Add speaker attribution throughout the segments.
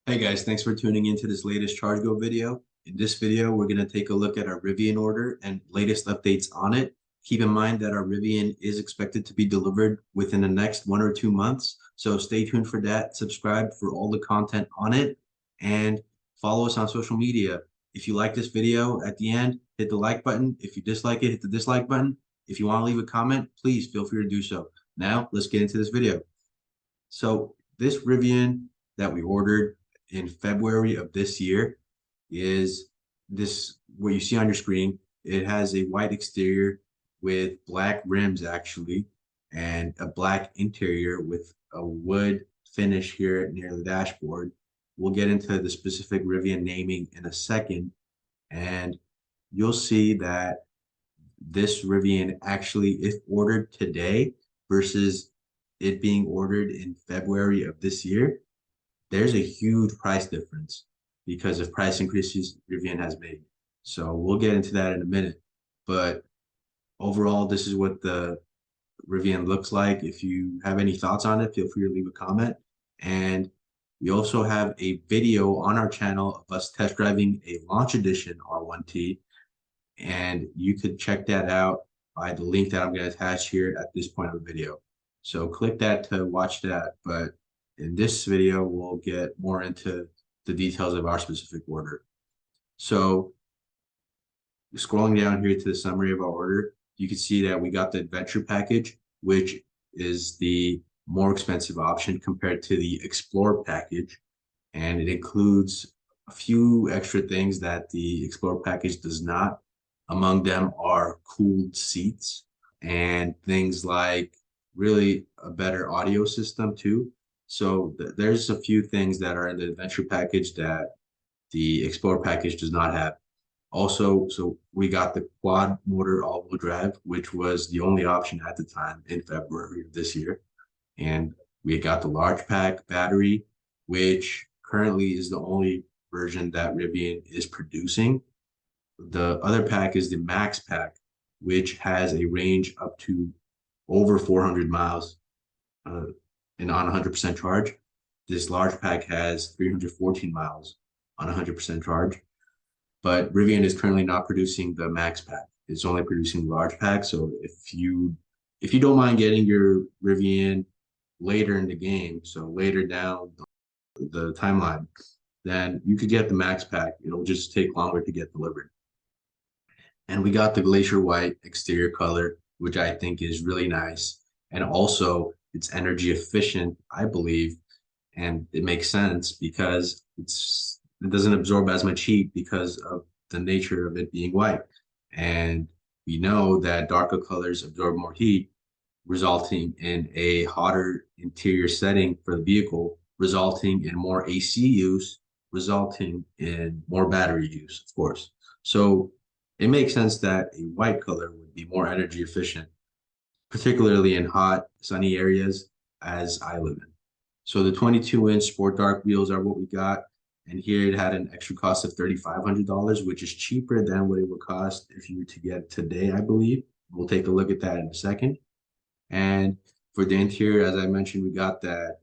Speaker 1: Hey guys, thanks for tuning into this latest Charge Go video. In this video, we're going to take a look at our Rivian order and latest updates on it. Keep in mind that our Rivian is expected to be delivered within the next 1 or 2 months. So stay tuned for that. Subscribe for all the content on it and follow us on social media. If you like this video, at the end, hit the like button. If you dislike it, hit the dislike button. If you want to leave a comment, please feel free to do so. Now, let's get into this video. So this Rivian that we ordered in February of this year is this what you see on your screen. It has a white exterior with black rims actually, and a black interior with a wood finish here near the dashboard. We'll get into the specific Rivian naming in a second, and you'll see that this Rivian actually, if ordered today versus it being ordered in February of this year, there's a huge price difference because of price increases Rivian has made. So we'll get into that in a minute. But overall, this is what the Rivian looks like. If you have any thoughts on it, feel free to leave a comment. And we also have a video on our channel of us test driving a launch edition R1T. And you could check that out by the link that I'm going to attach here at this point of the video. So click that to watch that. But in this video, we'll get more into the details of our specific order. So scrolling down here to the summary of our order, you can see that we got the Adventure package, which is the more expensive option compared to the Explorer package. And it includes a few extra things that the Explorer package does not. Among them are cooled seats and things like really a better audio system too. So there's a few things that are in the Adventure package that the Explorer package does not have. Also, so we got the quad motor all-wheel drive, which was the only option at the time in February of this year. And we got the large pack battery, which currently is the only version that Rivian is producing. The other pack is the Max pack, which has a range up to over 400 miles and on 100% charge. This large pack has 314 miles on 100% charge. But Rivian is currently not producing the Max pack. It's only producing the large pack. So if you don't mind getting your Rivian later in the game, so later down the timeline, then you could get the Max pack. It'll just take longer to get delivered. And we got the Glacier White exterior color, which I think is really nice. And also it's energy efficient, I believe. And it makes sense because it doesn't absorb as much heat because of the nature of it being white. And we know that darker colors absorb more heat, resulting in a hotter interior setting for the vehicle, resulting in more AC use, resulting in more battery use, of course. So it makes sense that a white color would be more energy efficient, particularly in hot, sunny areas as I live in. So the 22-inch Sport Dark wheels are what we got. And here it had an extra cost of $3,500, which is cheaper than what it would cost if you were to get today, I believe. We'll take a look at that in a second. And for the interior, as I mentioned, we got that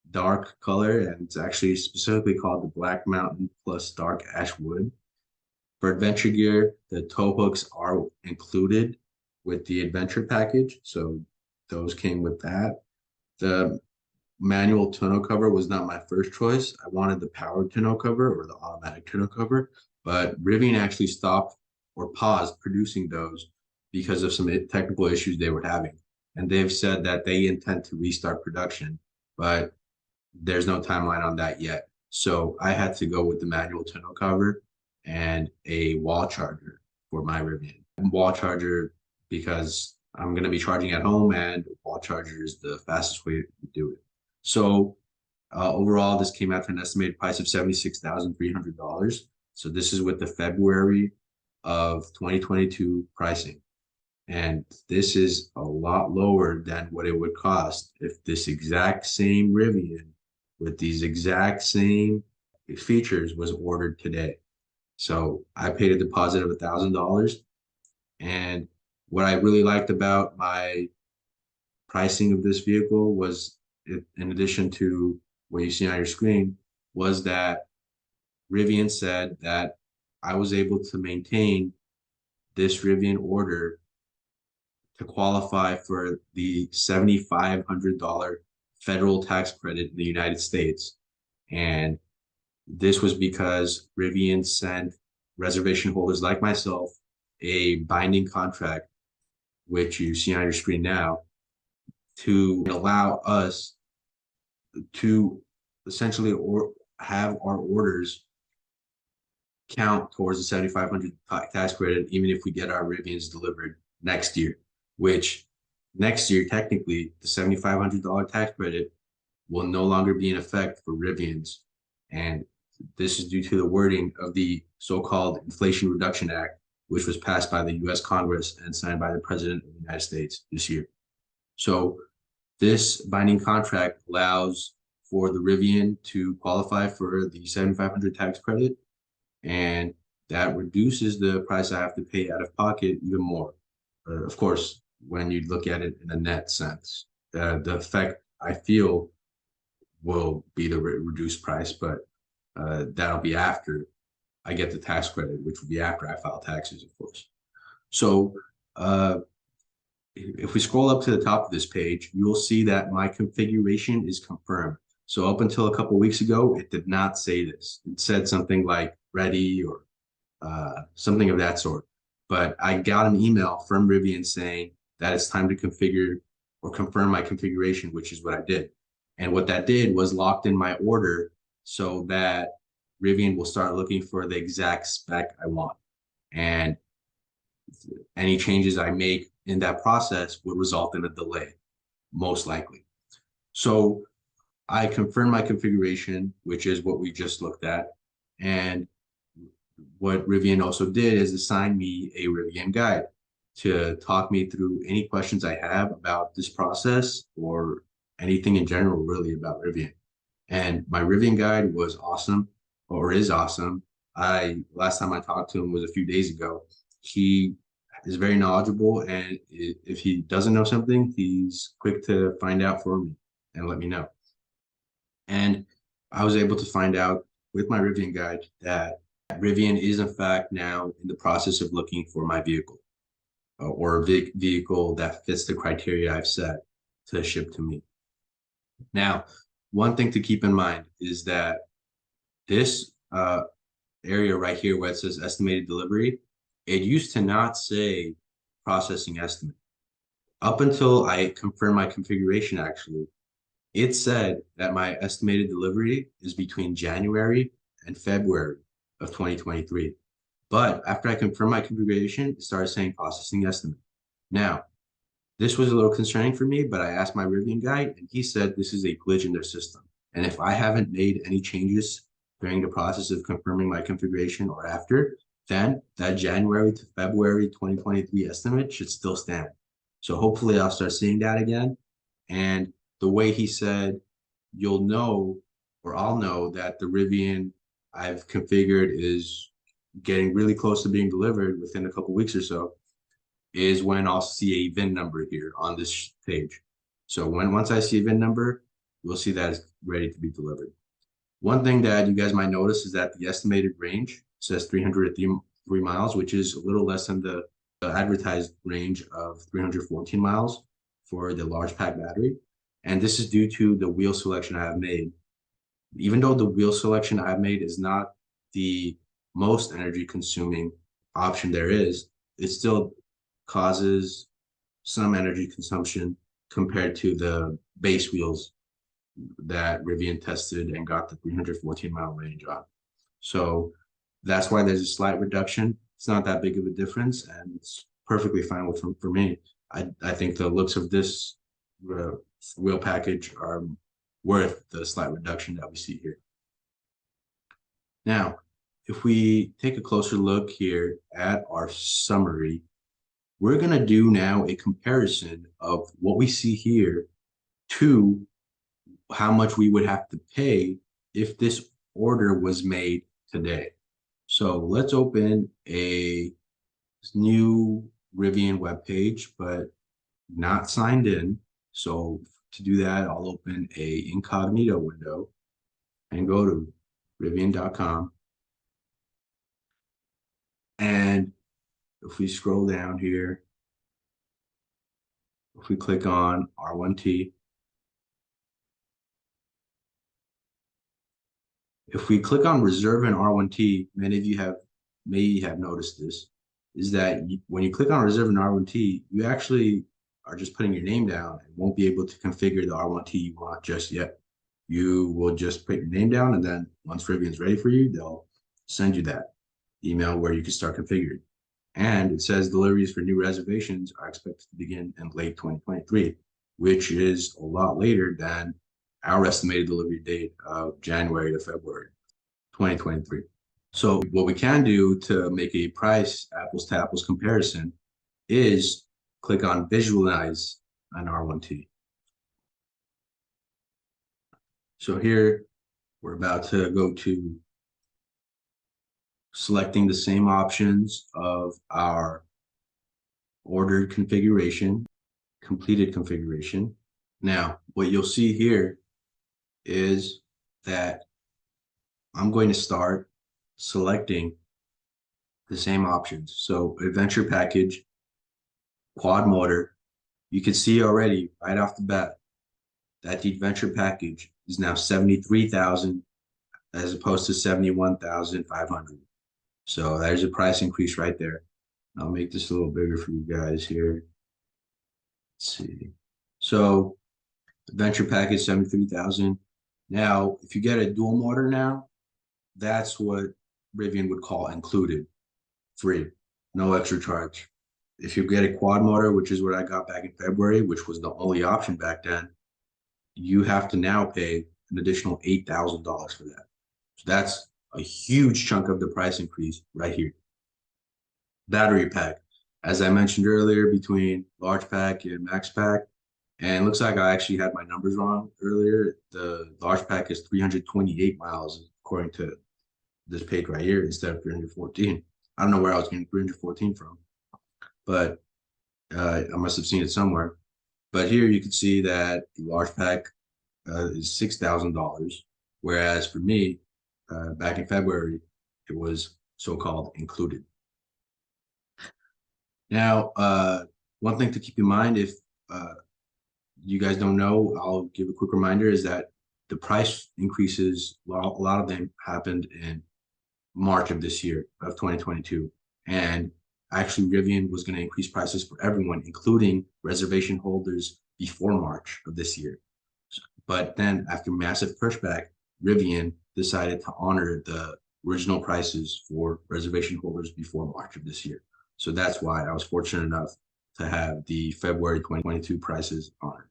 Speaker 1: dark color, and it's actually specifically called the Black Mountain plus Dark Ash Wood. For Adventure gear, the tow hooks are included with the Adventure package, so those came with that. The manual tonneau cover was not my first choice. I wanted the powered tonneau cover or the automatic tonneau cover, but Rivian actually stopped or paused producing those because of some technical issues they were having. And they've said that they intend to restart production, but there's no timeline on that yet. So I had to go with the manual tonneau cover and a wall charger for my Rivian. Wall charger because I'm going to be charging at home, and wall charger is the fastest way to do it. So overall, this came out to an estimated price of $76,300. So this is with the February of 2022 pricing. And this is a lot lower than what it would cost if this exact same Rivian with these exact same features was ordered today. So I paid a deposit of $1,000. And what I really liked about my pricing of this vehicle was, in addition to what you see on your screen, was that Rivian said that I was able to maintain this Rivian order to qualify for the $7,500 federal tax credit in the United States. And this was because Rivian sent reservation holders like myself a binding contract, which you see on your screen now, to allow us to essentially have our orders count towards the 7,500 tax credit, even if we get our Rivians delivered next year, which next year, technically, the $7,500 tax credit will no longer be in effect for Rivians. And this is due to the wording of the so-called Inflation Reduction Act, which was passed by the US Congress and signed by the President of the United States this year. So this binding contract allows for the Rivian to qualify for the 7,500 tax credit, and that reduces the price I have to pay out of pocket even more. Of course, when you look at it in a net sense, the effect I feel will be the reduced price, but that'll be after I get the tax credit, which will be after I file taxes, of course. So if we scroll up to the top of this page, you'll see that my configuration is confirmed. So up until a couple of weeks ago, it did not say this. It said something like ready or something of that sort. But I got an email from Rivian saying that it's time to configure or confirm my configuration, which is what I did. And what that did was locked in my order so that Rivian will start looking for the exact spec I want. And any changes I make in that process would result in a delay, most likely. So I confirmed my configuration, which is what we just looked at. And what Rivian also did is assign me a Rivian guide to talk me through any questions I have about this process or anything in general, really, about Rivian. And my Rivian guide was awesome, or is awesome. Last time I talked to him was a few days ago. He is very knowledgeable, and if he doesn't know something, he's quick to find out for me and let me know. And I was able to find out with my Rivian guide that Rivian is in fact now in the process of looking for my vehicle or a vehicle that fits the criteria I've set to ship to me. Now, one thing to keep in mind is that this area right here where it says estimated delivery, it used to not say processing estimate. Up until I confirmed my configuration, actually, it said that my estimated delivery is between January and February of 2023. But after I confirmed my configuration, it started saying processing estimate. Now, this was a little concerning for me, but I asked my Rivian guy, and he said this is a glitch in their system. And if I haven't made any changes during the process of confirming my configuration or after, then that January to February 2023 estimate should still stand. So hopefully I'll start seeing that again. And the way he said, you'll know, or I'll know that the Rivian I've configured is getting really close to being delivered within a couple weeks or so, is when I'll see a VIN number here on this page. So once I see a VIN number, we'll see that it's ready to be delivered. One thing that you guys might notice is that the estimated range says 303 miles, which is a little less than the advertised range of 314 miles for the large pack battery. And this is due to the wheel selection I have made. Even though the wheel selection I've made is not the most energy consuming option there is, it still causes some energy consumption compared to the base wheels that Rivian tested and got the 314-mile range on. So that's why there's a slight reduction. It's not that big of a difference, and it's perfectly fine for me. I think the looks of this wheel package are worth the slight reduction that we see here. Now, if we take a closer look here at our summary, we're going to do now a comparison of what we see here to how much we would have to pay if this order was made today. So let's open a new Rivian webpage, but not signed in. So to do that, I'll open a incognito window and go to Rivian.com. And if we scroll down here, if we click on R1T, if we click on reserve in R1T, many of you may have noticed this, is that when you click on reserve in R1T, you actually are just putting your name down and won't be able to configure the R1T you want just yet. You will just put your name down, and then once Rivian's ready for you, they'll send you that email where you can start configuring. And it says deliveries for new reservations are expected to begin in late 2023, which is a lot later than our estimated delivery date of January to February 2023. So what we can do to make a price apples to apples comparison is click on visualize on R1T. So here we're about to go to selecting the same options of our ordered configuration, completed configuration. Now, what you'll see here is that I'm going to start selecting the same options. So adventure package, quad motor, you can see already right off the bat that the adventure package is now 73,000 as opposed to 71,500. So there's a price increase right there. I'll make this a little bigger for you guys here. Let's see. So adventure package 73,000. Now, if you get a dual motor now, that's what Rivian would call included, free, no extra charge. If you get a quad motor, which is what I got back in February, which was the only option back then, you have to now pay an additional $8,000 for that. So that's a huge chunk of the price increase right here. Battery pack, as I mentioned earlier, between large pack and max pack, and it looks like I actually had my numbers wrong earlier. The large pack is 328 miles according to this page right here instead of 314. I don't know where I was getting 314 from, but I must have seen it somewhere. But here you can see that the large pack is $6,000, whereas for me, back in February, it was so-called included. Now, one thing to keep in mind, if you guys don't know, I'll give a quick reminder, is that the price increases, a lot of them happened in March of this year, of 2022. And actually, Rivian was going to increase prices for everyone, including reservation holders, before March of this year. But then after massive pushback, Rivian decided to honor the original prices for reservation holders before March of this year. So that's why I was fortunate enough to have the February 2022 prices honored.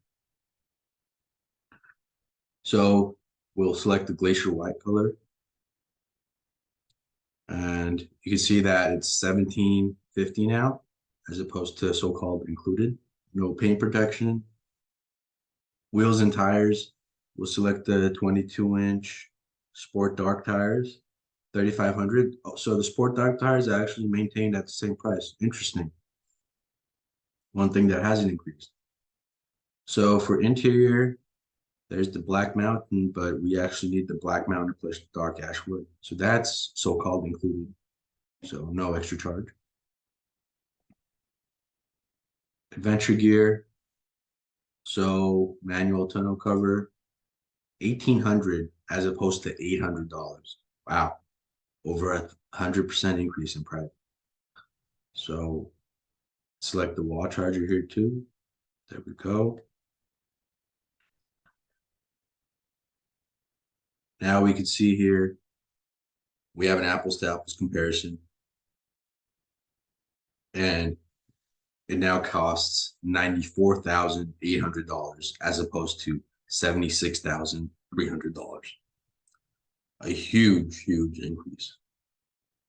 Speaker 1: So we'll select the glacier white color. And you can see that it's $1,750 now, as opposed to so-called included. No paint protection. Wheels and tires, we'll select the 22-inch Sport Dark tires, $3,500. So the Sport Dark tires are actually maintained at the same price. Interesting. One thing that hasn't increased. So for interior, there's the Black Mountain, but we actually need the Black Mountain plus dark ash wood. So that's so-called included. So no extra charge. Adventure gear. So manual tonneau cover, $1,800 as opposed to $800. Wow, over 100% increase in price. So select the wall charger here too. There we go. Now we can see here, we have an apples to apples comparison. And it now costs $94,800 as opposed to $76,300. A huge, huge increase.